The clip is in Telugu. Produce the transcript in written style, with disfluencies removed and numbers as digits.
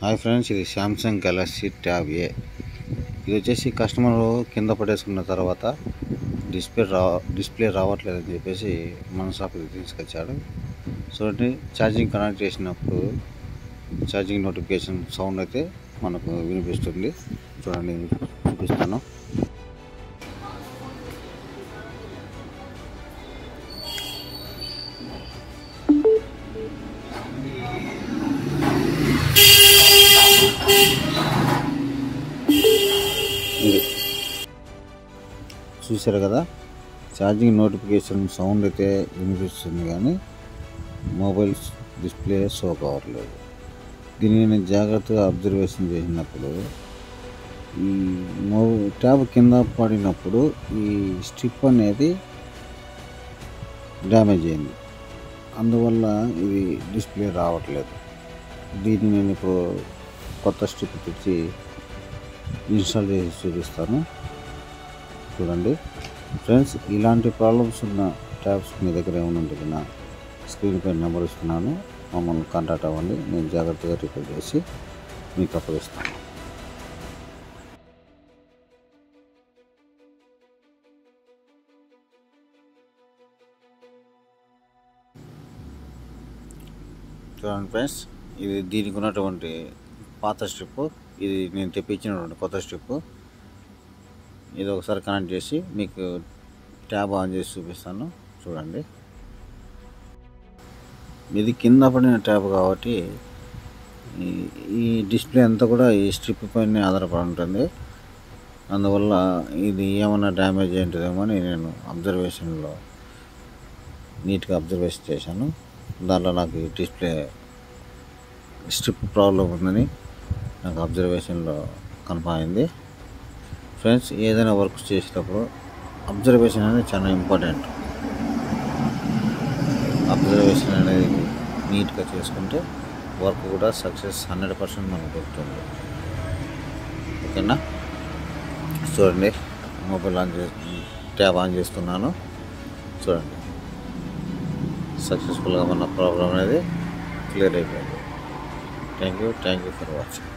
హాయ్ ఫ్రెండ్స్, ఇది శాంసంగ్ గెలాక్సీ ట్యాబ్ ఏ. ఇది వచ్చేసి కస్టమర్ కింద పడేసుకున్న తర్వాత డిస్ప్లే రావట్లేదని చెప్పేసి మన షాప్కి తీసుకొచ్చాడు. చూడండి, ఛార్జింగ్ కనెక్ట్ చేసినప్పుడు ఛార్జింగ్ నోటిఫికేషన్ సౌండ్ అయితే మనకు వినిపిస్తుంది. చూడండి, చూపిస్తాను. ఇది చూసారు కదా, ఛార్జింగ్ నోటిఫికేషన్ సౌండ్ అయితే వినిపిస్తుంది, కానీ మొబైల్ డిస్ప్లే షో కావట్లేదు. దీన్ని నేను జాగ్రత్తగా అబ్జర్వేషన్ చేసినప్పుడు ఈ ట్యాబ్ కింద పడినప్పుడు ఈ స్ట్రిప్ అనేది డ్యామేజ్ అయింది. అందువల్ల ఇది డిస్ప్లే రావట్లేదు. దీన్ని నేను ఇప్పుడు కొత్త స్ట్రిప్ తెచ్చి ఇన్స్టాల్ చేసి చూపిస్తాను. చూడండి ఫ్రెండ్స్, ఇలాంటి ప్రాబ్లమ్స్ ఉన్న ట్యాబ్స్ మీ దగ్గర ఏమైనా ఉంటే నా స్క్రీన్ పైన నెంబర్ ఇస్తున్నాను, మమ్మల్ని కాంటాక్ట్ అవ్వండి. నేను జాగ్రత్తగా రిపేర్ చేసి మీకు అప్పగిస్తాను. చూడండి ఫ్రెండ్స్, ఇది దీనికి ఉన్నటువంటి పాత స్ట్రిప్, ఇది నేను తెప్పించినటువంటి కొత్త స్ట్రిప్. ఇది ఒకసారి కనెక్ట్ చేసి మీకు ట్యాబ్ ఆన్ చేసి చూపిస్తాను. చూడండి, ఇది కింద పడిన ట్యాబ్ కాబట్టి ఈ డిస్ప్లే అంతా కూడా ఈ స్ట్రిప్ పైన ఆధారపడి ఉంటుంది. అందువల్ల ఇది ఏమైనా డ్యామేజ్ ఏంటిదేమో అని నేను అబ్జర్వేషన్లో నీట్గా అబ్జర్వేషన్ చేశాను. దాంట్లో నాకు ఈ డిస్ప్లే స్ట్రిప్ ప్రాబ్లం ఉందని నాకు అబ్జర్వేషన్లో కన్ఫర్మ్ అయింది. ఫ్రెండ్స్, ఏదైనా వర్క్ చేసేటప్పుడు అబ్జర్వేషన్ అనేది చాలా ఇంపార్టెంట్. అబ్జర్వేషన్ అనేది నీట్గా చేసుకుంటే వర్క్ కూడా సక్సెస్ 100% మనకు దొరుకుతుంది. ఓకేనా? చూడండి, మొబైల్ ట్యాబ్ ఆన్ చేస్తున్నాను. చూడండి, సక్సెస్ఫుల్గా మన ప్రాబ్లం అనేది క్లియర్ అయిపోయింది. Thank you for watching.